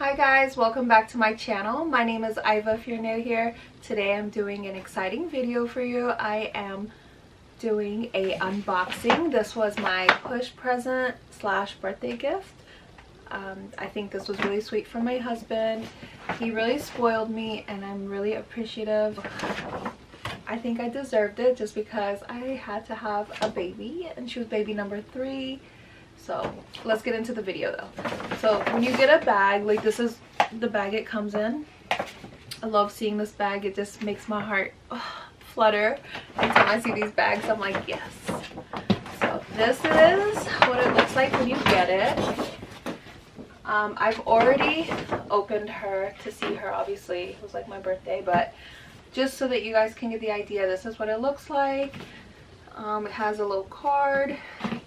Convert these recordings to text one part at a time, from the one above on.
Hi guys, welcome back to my channel. My name is Iva if you're new here. Today I'm doing an exciting video for you. I am doing a unboxing. This was my push present slash birthday gift. I think this was really sweet from my husband. He really spoiled me and I'm really appreciative. I think I deserved it just because I had to have a baby and she was baby number 3. So let's get into the video though. So when you get a bag, like this is the bag it comes in. I love seeing this bag. It just makes my heart flutter. Anytime I see these bags, I'm like, yes. So this is what it looks like when you get it. I've already opened her to see her. Obviously, it was like my birthday, but just so that you guys can get the idea, this is what it looks like. It has a little card,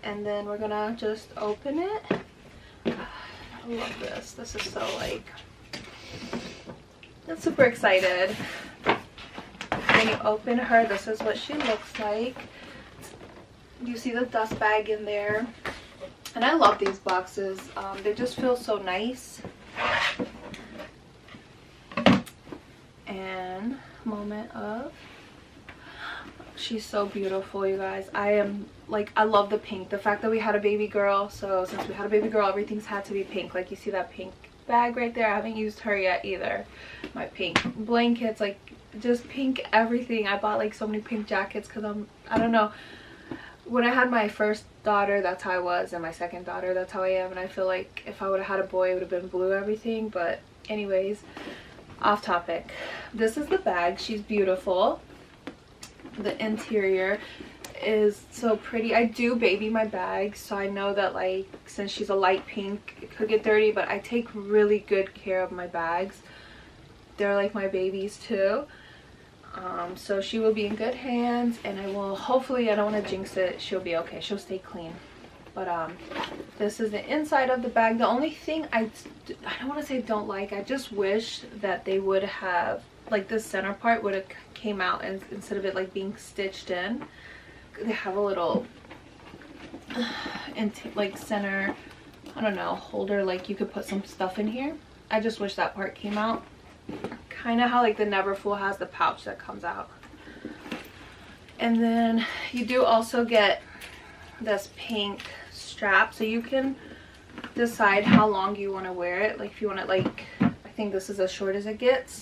and then we're gonna just open it. I love this. This is so like, I'm super excited. When you open her, this is what she looks like. You see the dust bag in there, and I love these boxes. They just feel so nice. And moment of, she's so beautiful, you guys. I love the pink. The fact that we had a baby girl, so since we had a baby girl, everything's had to be pink. Like you see that pink bag right there. I haven't used her yet either. My pink blankets, like just pink everything. I bought like so many pink jackets because I don't know, when I had my first daughter, that's how I was, and my second daughter, that's how I am. And I feel like if I would have had a boy, it would have been blue everything. But anyways, off topic. This is the bag. She's beautiful. The interior is so pretty. I do baby my bags, so I know that like since she's a light pink, it could get dirty, but I take really good care of my bags. They're like my babies too. So she will be in good hands, and I will hopefully, I don't want to jinx it, she'll be okay. She'll stay clean. But this is the inside of the bag. The only thing I don't want to say don't like, I just wish that they would have, like this center part would have came out, and instead of it like being stitched in, they have a little like center, I don't know, holder, like you could put some stuff in here. I just wish that part came out. Kind of how like the Neverfull has the pouch that comes out. And then you do also get this pink strap, so you can decide how long you want to wear it. Like if you want it, like I think this is as short as it gets,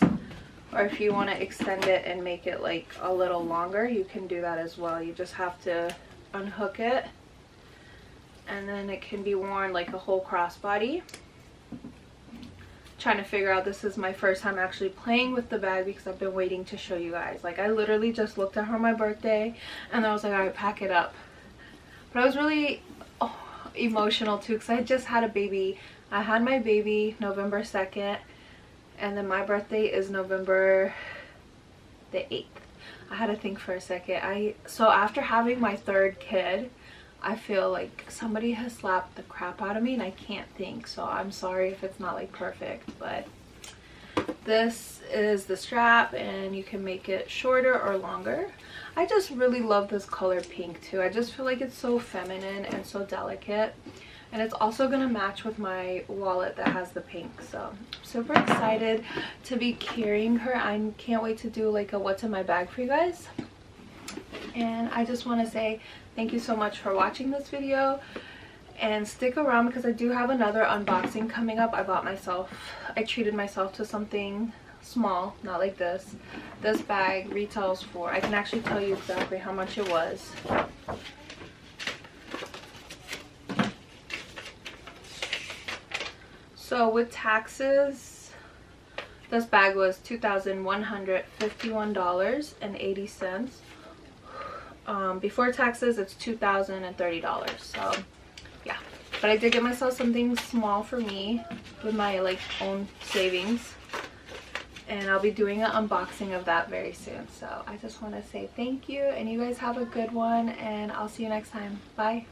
or if you want to extend it and make it like a little longer, you can do that as well. You just have to unhook it, and then it can be worn like a whole crossbody. Trying to figure out, this is my first time actually playing with the bag because I've been waiting to show you guys. Like I literally just looked at her on my birthday and I was like, all right, pack it up. But I was really emotional too because I just had a baby. I had my baby November 2nd, and then my birthday is November the 8th. I had to think for a second. So after having my 3rd kid, I feel like somebody has slapped the crap out of me and I can't think. So I'm sorry if it's not like perfect, but this is the strap, and you can make it shorter or longer. I just really love this color pink too. I just feel like it's so feminine and so delicate. And it's also going to match with my wallet that has the pink. So I'm super excited to be carrying her. I can't wait to do like a what's in my bag for you guys. And I just want to say thank you so much for watching this video. And stick around because I do have another unboxing coming up. I treated myself to something small, not like this. This bag retails for, I can actually tell you exactly how much it was. So with taxes, this bag was $2,151.80. Before taxes, it's $2,030. So yeah, but I did get myself something small for me with my like own savings, and I'll be doing an unboxing of that very soon. So I just want to say thank you, and you guys have a good one, and I'll see you next time. Bye.